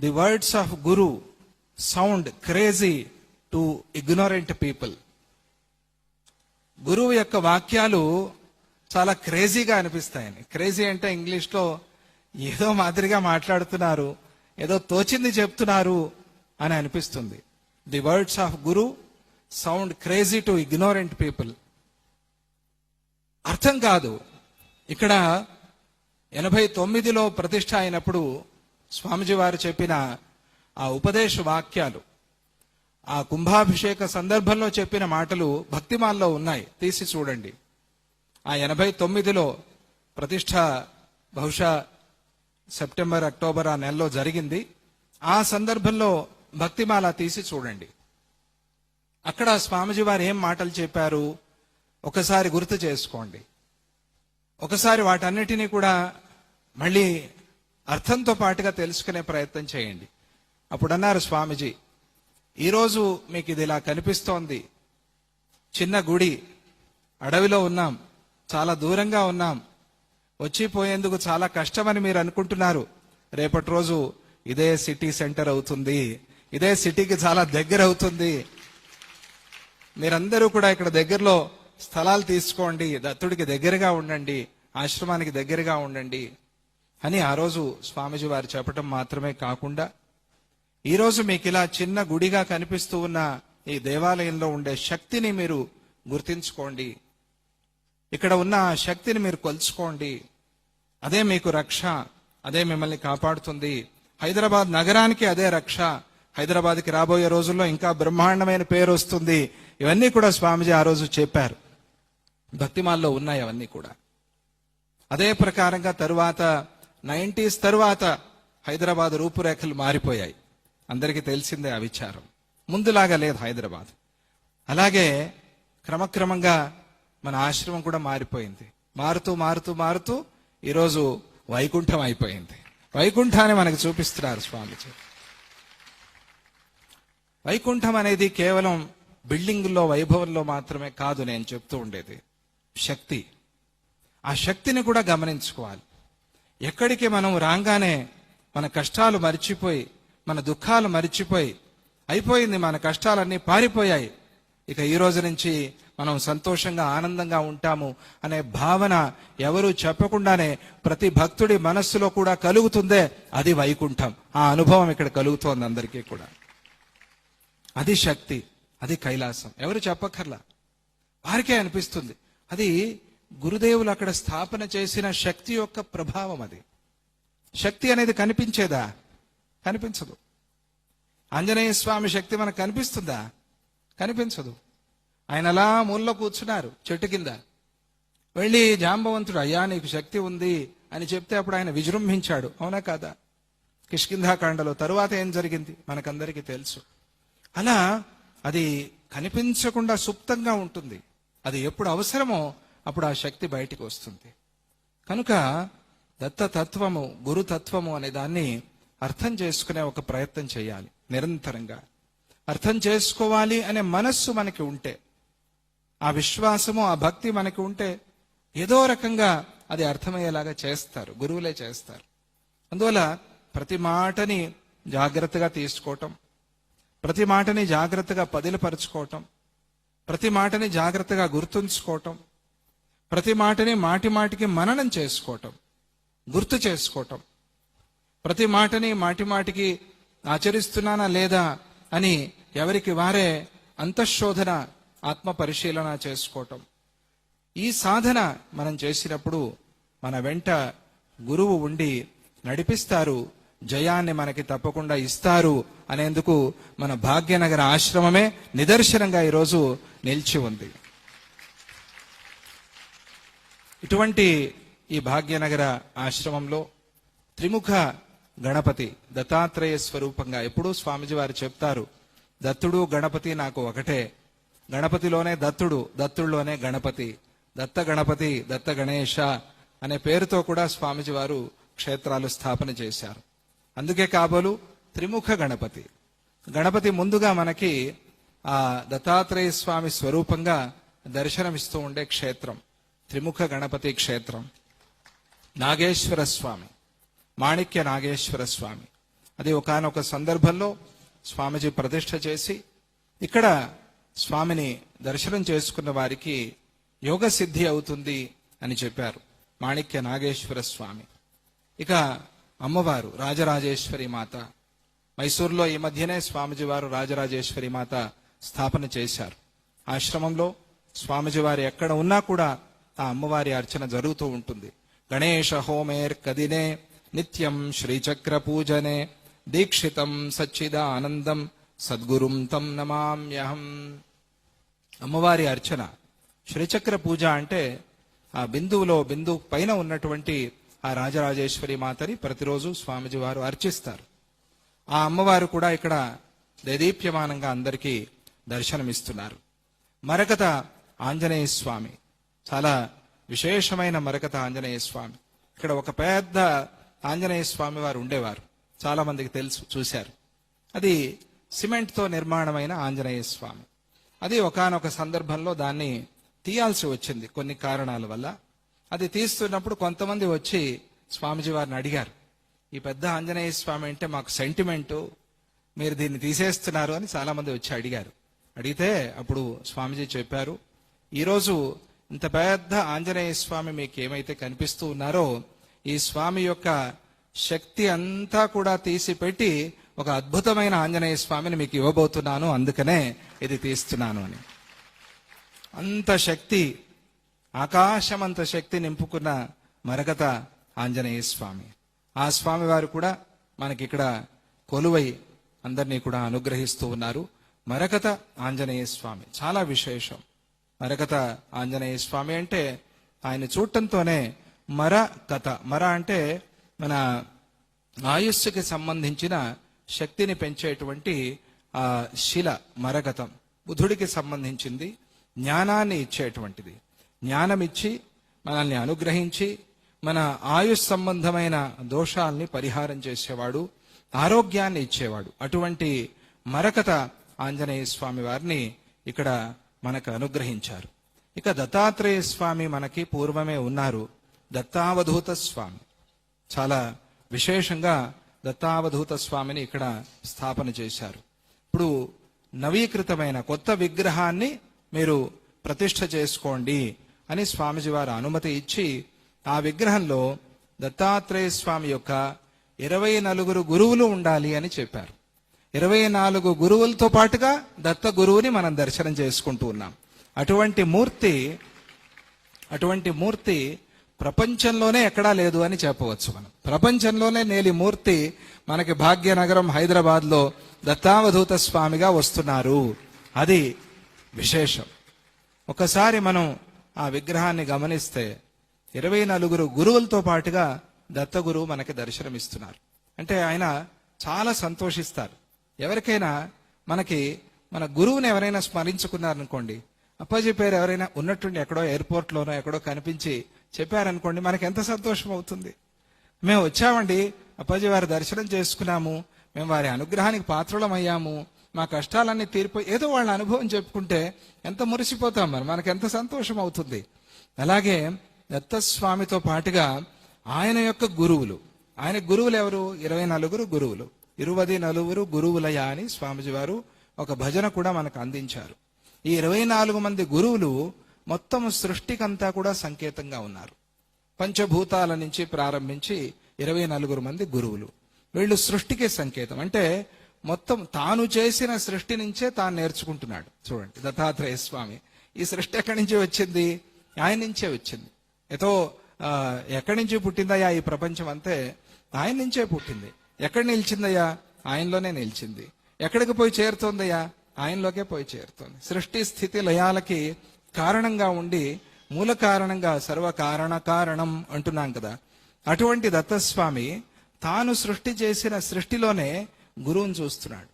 The words of Guru sound crazy to ignorant people. గురువు యొక్క వాక్యాలు చాలా క్రేజీగా అనిపిస్తాయని. క్రేజీ అంటే ఇంగ్లీష్లో ఏదో మాదిరిగా మాట్లాడుతున్నారు, ఏదో తోచింది చెప్తున్నారు అని అనిపిస్తుంది. The words of Guru sound crazy to ignorant people. అర్థం కాదు. ఇక్కడ 89లో ప్రతిష్ఠ అయినప్పుడు స్వామిజీ వారు చెప్పిన ఆ ఉపదేశ వాక్యాలు, ఆ కుంభాభిషేక సందర్భంలో చెప్పిన మాటలు భక్తిమాల్లో ఉన్నాయి, తీసి చూడండి. ఆ 89లో ప్రతిష్ఠ బహుశా సెప్టెంబర్ అక్టోబర్ ఆ నెలలో జరిగింది. ఆ సందర్భంలో భక్తిమాల తీసి చూడండి. అక్కడ స్వామిజీ వారు ఏం మాటలు చెప్పారు ఒకసారి గుర్తు చేసుకోండి. ఒకసారి వాటన్నిటినీ కూడా మళ్ళీ అర్థంతో పాటుగా తెలుసుకునే ప్రయత్నం చేయండి. అప్పుడు అన్నారు స్వామిజీ, ఈరోజు మీకు ఇది ఇలా కనిపిస్తోంది, చిన్న గుడి, అడవిలో ఉన్నాం, చాలా దూరంగా ఉన్నాం, వచ్చిపోయేందుకు చాలా కష్టమని మీరు అనుకుంటున్నారు. రేపటి రోజు ఇదే సిటీ సెంటర్ అవుతుంది, ఇదే సిటీకి చాలా దగ్గర అవుతుంది. మీరందరూ కూడా ఇక్కడ దగ్గరలో స్థలాలు తీసుకోండి, దత్తుడికి దగ్గరగా ఉండండి, ఆశ్రమానికి దగ్గరగా ఉండండి అని ఆ రోజు స్వామిజీ వారు చెప్పటం మాత్రమే కాకుండా, ఈరోజు మీకు ఇలా చిన్న గుడిగా కనిపిస్తూ ఉన్న ఈ దేవాలయంలో ఉండే శక్తిని మీరు గుర్తించుకోండి, ఇక్కడ ఉన్న ఆ శక్తిని మీరు కొలుచుకోండి, అదే మీకు రక్ష, అదే మిమ్మల్ని కాపాడుతుంది. హైదరాబాద్ నగరానికి అదే రక్ష, హైదరాబాద్కి రాబోయే రోజుల్లో ఇంకా బ్రహ్మాండమైన పేరు వస్తుంది. ఇవన్నీ కూడా స్వామిజీ ఆ రోజు చెప్పారు. భక్తిమాల్లో ఉన్నాయి అవన్నీ కూడా. అదే ప్రకారంగా తరువాత 90s తరువాత హైదరాబాద్ రూపురేఖలు మారిపోయాయి. అందరికీ తెలిసిందే ఆ విచారం. ముందులాగా లేదు హైదరాబాద్. అలాగే క్రమక్రమంగా మన ఆశ్రమం కూడా మారిపోయింది. మారుతూ మారుతూ మారుతూ ఈరోజు వైకుంఠం అయిపోయింది. వైకుంఠాన్ని మనకు చూపిస్తున్నారు స్వామిజీ. వైకుంఠం అనేది కేవలం బిల్డింగుల్లో వైభవంలో మాత్రమే కాదు నేను చెప్తూ ఉండేది. శక్తి, ఆ శక్తిని కూడా గమనించుకోవాలి. ఎక్కడికి మనం రాగానే మన కష్టాలు మరిచిపోయి, మన దుఃఖాలు మరిచిపోయి, అయిపోయింది, మన కష్టాలన్నీ పారిపోయాయి, ఇక ఈ రోజు నుంచి మనం సంతోషంగా ఆనందంగా ఉంటాము అనే భావన ఎవరు చెప్పకుండానే ప్రతి భక్తుడి మనస్సులో కూడా కలుగుతుందే, అది వైకుంఠం. ఆ అనుభవం ఇక్కడ కలుగుతోంది అందరికీ కూడా. అది శక్తి, అది కైలాసం. ఎవరు చెప్పక్కర్లా, వారికే అనిపిస్తుంది. అది గురుదేవులు అక్కడ స్థాపన చేసిన శక్తి యొక్క ప్రభావం. అది శక్తి అనేది కనిపించేదా? కనిపించదు. ఆంజనేయ స్వామి శక్తి మనకు కనిపిస్తుందా? కనిపించదు. ఆయన అలా మూలలో కూర్చున్నారు చెట్టు కింద. వెళ్ళి జాంబవంతుడు, అయ్యా నీకు శక్తి ఉంది అని చెప్తే అప్పుడు ఆయన విజృంభించాడు. అవునా కాదా? కిష్కింధాకాండలో తరువాత ఏం జరిగింది మనకందరికీ తెలుసు. అలా అది కనిపించకుండా సుప్తంగా ఉంటుంది. అది ఎప్పుడు అవసరమో అప్పుడు ఆ శక్తి బయటికి వస్తుంది. కనుక దత్తతత్వము, గురుతత్వము అనే దాన్ని అర్థం చేసుకునే ఒక ప్రయత్నం చేయాలి. నిరంతరంగా అర్థం చేసుకోవాలి అనే మనస్సు మనకి ఉంటే, ఆ విశ్వాసము, ఆ భక్తి మనకి ఉంటే ఏదో రకంగా అది అర్థమయ్యేలాగా చేస్తారు, గురువులే చేస్తారు. అందువల్ల ప్రతి మాటని జాగ్రత్తగా తీసుకోవటం, ప్రతి మాటని జాగ్రత్తగా పదిలపరుచుకోవటం, ప్రతి మాటని జాగ్రత్తగా గుర్తుంచుకోవటం, ప్రతి మాటని మాటి మాటికి మననం చేసుకోవటం, గుర్తు చేసుకోవటం, ప్రతి మాటని మాటి మాటికి ఆచరిస్తున్నానా లేదా అని ఎవరికి వారే అంతఃశోధన, ఆత్మ పరిశీలన చేసుకోవటం. ఈ సాధన మనం చేసినప్పుడు మన వెంట గురువు ఉండి నడిపిస్తారు, జయాన్ని మనకి తప్పకుండా ఇస్తారు అనేందుకు మన భాగ్యనగర ఆశ్రమమే నిదర్శనంగా ఈరోజు నిలిచి ఉంది. ఇటువంటి ఈ భాగ్యనగర ఆశ్రమంలో త్రిముఖ గణపతి, దత్తాత్రేయ స్వరూపంగా ఎప్పుడూ స్వామిజీ వారు చెప్తారు, దత్తుడు గణపతి నాకు ఒకటే, గణపతిలోనే దత్తుడు, దత్తుల్లోనే గణపతి, దత్త గణపతి, దత్త గణేశ అనే పేరుతో కూడా స్వామిజీ వారు క్షేత్రాలు స్థాపన చేశారు. అందుకే కాబోలు త్రిముఖ గణపతి. గణపతి ముందుగా మనకి ఆ దత్తాత్రేయ స్వామి స్వరూపంగా దర్శనమిస్తూ ఉండే క్షేత్రం త్రిముఖ గణపతి క్షేత్రం. నాగేశ్వర స్వామి, మాణిక్య నాగేశ్వర స్వామి, అది ఒకానొక సందర్భంలో స్వామీజీ ప్రతిష్ఠ చేసి ఇక్కడ స్వామిని దర్శనం చేసుకున్న వారికి యోగ సిద్ధి అవుతుంది అని చెప్పారు మాణిక్య నాగేశ్వర స్వామి. ఇక అమ్మవారు రాజరాజేశ్వరి మాత, మైసూరులో ఈ మధ్యనే స్వామిజీ వారు రాజరాజేశ్వరి మాత స్థాపన చేశారు. ఆశ్రమంలో స్వామిజీ వారు ఎక్కడ ఉన్నా కూడా ఆ అమ్మవారి అర్చన జరుగుతూ ఉంటుంది. గణేశ హోమేర్ కదినే నిత్యం శ్రీచక్ర పూజనే దీక్షితం సచ్చిదానందం సద్గురుం తం నమామ్యహం. అమ్మవారి అర్చన శ్రీచక్ర పూజ అంటే ఆ బిందువు పైన ఉన్నటువంటి ఆ రాజరాజేశ్వరి మాతని ప్రతిరోజు స్వామిజీ వారు అర్చిస్తారు. ఆ అమ్మవారు కూడా ఇక్కడ దేదీప్యమానంగా అందరికీ దర్శనమిస్తున్నారు. మరకత ఆంజనేయ స్వామి, చాలా విశేషమైన మరకత ఆంజనేయ స్వామి. ఇక్కడ ఒక పెద్ద ఆంజనేయ స్వామి వారు ఉండేవారు, చాలా మందికి తెలుసు, చూశారు. అది సిమెంట్తో నిర్మాణమైన ఆంజనేయ స్వామి. అది ఒకానొక సందర్భంలో దాన్ని తీయాల్సి వచ్చింది కొన్ని కారణాల వల్ల. అది తీస్తున్నప్పుడు కొంతమంది వచ్చి స్వామిజీ వారిని అడిగారు, ఈ పెద్ద ఆంజనేయ స్వామి అంటే మాకు సెంటిమెంటు, మీరు దీన్ని తీసేస్తున్నారు అని చాలా మంది వచ్చి అడిగారు. అడిగితే అప్పుడు స్వామిజీ చెప్పారు, ఈరోజు ఇంత పెద్ద ఆంజనేయ స్వామి మీకు ఏమైతే కనిపిస్తూ ఉన్నారో ఈ స్వామి యొక్క శక్తి అంతా కూడా తీసి పెట్టి ఒక అద్భుతమైన ఆంజనేయ స్వామిని మీకు ఇవ్వబోతున్నాను, అందుకనే ఇది తీస్తున్నాను అని. అంత శక్తి, ఆకాశమంత శక్తి నింపుకున్న మరకత ఆంజనేయ స్వామి. ఆ స్వామి వారు కూడా మనకి ఇక్కడ కొలువై అందరినీ కూడా అనుగ్రహిస్తూ ఉన్నారు. మరకత ఆంజనేయ స్వామి చాలా విశేషం. మరకత ఆంజనేయ స్వామి అంటే ఆయన చూడటంతోనే మరకత, మర అంటే మన ఆయుస్సుకి సంబంధించిన శక్తిని పెంచేటువంటి ఆ శిల మరకతం, బుధుడికి సంబంధించింది, జ్ఞానాన్ని ఇచ్చేటువంటిది. జ్ఞానం ఇచ్చి మనల్ని అనుగ్రహించి మన ఆయుష్ సంబంధమైన దోషాల్ని పరిహారం చేసేవాడు, ఆరోగ్యాన్ని ఇచ్చేవాడు. అటువంటి మరకత ఆంజనేయ స్వామి వారిని ఇక్కడ మనకు అనుగ్రహించారు. ఇక దత్తాత్రేయ స్వామి మనకి పూర్వమే ఉన్నారు. దత్తావధూత స్వామి, చాలా విశేషంగా దత్తావధూత స్వామిని ఇక్కడ స్థాపన చేశారు. ఇప్పుడు నవీకృతమైన కొత్త విగ్రహాన్ని మీరు ప్రతిష్ఠ చేసుకోండి అని స్వామిజీ వారు అనుమతి ఇచ్చి ఆ విగ్రహంలో దత్తాత్రేయ స్వామి యొక్క 24 గురువులు ఉండాలి అని చెప్పారు. 24 గురువులతో పాటుగా దత్త గురువుని మనం దర్శనం చేసుకుంటూ ఉన్నాం. అటువంటి మూర్తి ప్రపంచంలోనే ఎక్కడా లేదు అని చెప్పవచ్చు. మనం ప్రపంచంలోనే నేలి మూర్తి మనకి భాగ్యనగరం హైదరాబాద్లో దత్తావధూత స్వామిగా వస్తున్నారు. అది విశేషం. ఒకసారి మనం ఆ విగ్రహాన్ని గమనిస్తే 24 గురువులతో పాటుగా దత్త గురువు మనకి దర్శనమిస్తున్నారు. అంటే ఆయన చాలా సంతోషిస్తారు. ఎవరికైనా మన గురువుని ఎవరైనా స్మరించుకున్నారనుకోండి, అప్పాజీ పేరు ఎవరైనా ఉన్నట్టుండి ఎక్కడో ఎయిర్పోర్ట్లోనో ఎక్కడో కనిపించి చెప్పారనుకోండి, మనకి ఎంత సంతోషం అవుతుంది. మేము వచ్చామండి, అప్పాజీ వారి దర్శనం చేసుకున్నాము, మేము వారి అనుగ్రహానికి పాత్రులమయ్యాము, మా కష్టాలన్నీ తీరిపోయి ఏదో వాళ్ళ అనుభవం చెప్పుకుంటే ఎంత మురిసిపోతాం, మనకి ఎంత సంతోషం అవుతుంది. అలాగే దత్తస్వామితో పాటుగా ఆయన యొక్క గురువులు, ఆయన గురువులు ఎవరు? 24 గురువులు. 24 గురువులయ అని స్వామిజీ వారు ఒక భజన కూడా మనకు అందించారు. ఈ 24 మంది గురువులు మొత్తం సృష్టికంతా కూడా సంకేతంగా ఉన్నారు. పంచభూతాల నుంచి ప్రారంభించి 24 మంది గురువులు, వీళ్ళు సృష్టికే సంకేతం. అంటే మొత్తం తాను చేసిన సృష్టి నుంచే తాను నేర్చుకుంటున్నాడు. చూడండి, దత్తాత్రేయ స్వామి ఈ సృష్టి ఎక్కడి నుంచి వచ్చింది? ఆయన నుంచే వచ్చింది. ఎక్కడి నుంచి పుట్టిందయ్యా ఈ ప్రపంచం అంతే? ఆయన నుంచే పుట్టింది. ఎక్కడ నిలిచిందయ్యా? ఆయనలోనే నిలిచింది. ఎక్కడికి పోయి చేరుతోందయ్యా? ఆయనలోకే పోయి చేరుతోంది. సృష్టి స్థితి లయాలకి కారణంగా ఉండి మూల కారణంగా కారణం అంటున్నాం కదా. అటువంటి దత్తస్వామి తాను సృష్టి చేసిన సృష్టిలోనే గురువుని చూస్తున్నాడు.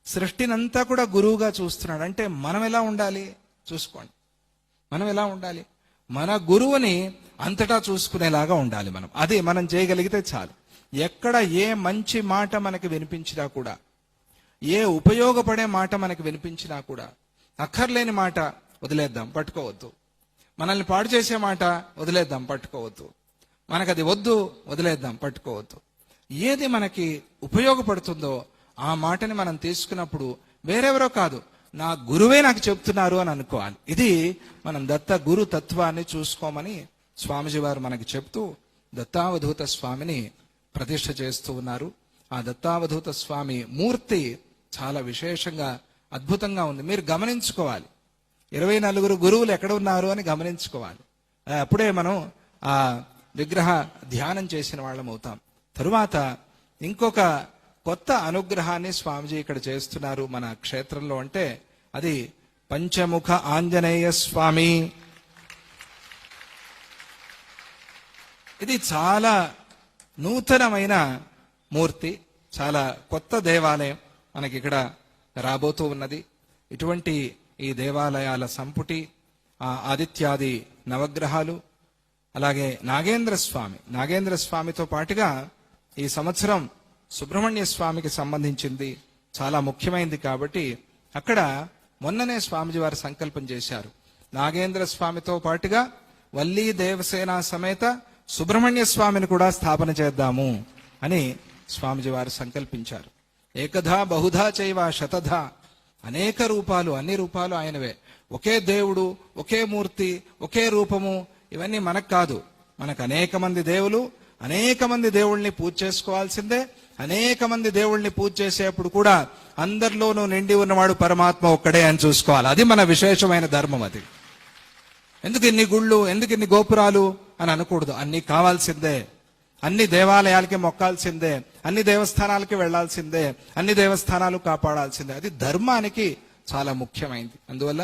సృష్టినంతా కూడా గురువుగా చూస్తున్నాడు. అంటే మనం ఎలా ఉండాలి చూసుకోండి. మనం ఎలా ఉండాలి? మన గురువుని అంతటా చూసుకునేలాగా ఉండాలి మనం. అది మనం చేయగలిగితే చాలు. ఎక్కడ ఏ మంచి మాట మనకి వినిపించినా కూడా, ఏ ఉపయోగపడే మాట మనకి వినిపించినా కూడా, అక్కర్లేని మాట వదిలేద్దాం, పట్టుకోవద్దు. మనల్ని పాడు చేసే మాట వదిలేద్దాం, పట్టుకోవద్దు. మనకు అది వద్దు, వదిలేద్దాం, పట్టుకోవద్దు. ఏది మనకి ఉపయోగపడుతుందో ఆ మాటని మనం తీసుకున్నప్పుడు వేరెవరో కాదు, నా గురువే నాకు చెప్తున్నారు అని అనుకోవాలి. ఇది మనం దత్త గురు తత్వాన్ని చూసుకోమని స్వామిజీ వారు మనకి చెప్తూ దత్తావధూత స్వామిని ప్రతిష్ఠ చేస్తూ ఉన్నారు. ఆ దత్తావధూత స్వామి మూర్తి చాలా విశేషంగా అద్భుతంగా ఉంది. మీరు గమనించుకోవాలి, 24 గురువులు ఎక్కడ ఉన్నారు అని గమనించుకోవాలి. అప్పుడే మనం ఆ విగ్రహ ధ్యానం చేసిన వాళ్ళం అవుతాం. తరువాత ఇంకొక కొత్త అనుగ్రహాన్ని స్వామిజీ ఇక్కడ చేస్తున్నారు మన క్షేత్రంలో. అంటే అది పంచముఖ ఆంజనేయ స్వామి. ఇది చాలా నూతనమైన మూర్తి, చాలా కొత్త దేవాలయం మనకి ఇక్కడ రాబోతూ ఉన్నది. ఇటువంటి ఈ దేవాలయాల సంపుటి, ఆదిత్యాది నవగ్రహాలు, అలాగే నాగేంద్ర స్వామితో పాటుగా ఈ సంవత్సరం సుబ్రహ్మణ్య స్వామికి సంబంధించింది చాలా ముఖ్యమైనది. కాబట్టి అక్కడ మొన్ననే స్వామిజీ వారు సంకల్పం చేశారు, నాగేంద్ర స్వామితో పాటుగా వల్లీ దేవసేన సమేత సుబ్రహ్మణ్య స్వామిని కూడా స్థాపన చేద్దాము అని స్వామిజీ వారు సంకల్పించారు. ఏకధా బహుధా చైవ శతధా, అనేక రూపాలు, అన్ని రూపాలు ఆయనవే. ఒకే దేవుడు, ఒకే మూర్తి, ఒకే రూపము, ఇవన్నీ మనకు కాదు. మనకు అనేక మంది దేవులు, అనేక మంది దేవుళ్ళని పూజ చేసుకోవాల్సిందే. అనేక మంది దేవుళ్ళని పూజ చేసేప్పుడు కూడా అందరిలోనూ నిండి ఉన్నవాడు పరమాత్మ ఒక్కడే అని చూసుకోవాలి. అది మన విశేషమైన ధర్మం. అది ఎందుకు ఇన్ని గుళ్ళు, ఎందుకు ఇన్ని గోపురాలు అని అనకూడదు. అన్ని కావాల్సిందే, అన్ని దేవాలయాలకి మొక్కాల్సిందే, అన్ని దేవస్థానాలకి వెళ్లాల్సిందే, అన్ని దేవస్థానాలు కాపాడాల్సిందే. అది ధర్మానికి చాలా ముఖ్యమైనది. అందువల్ల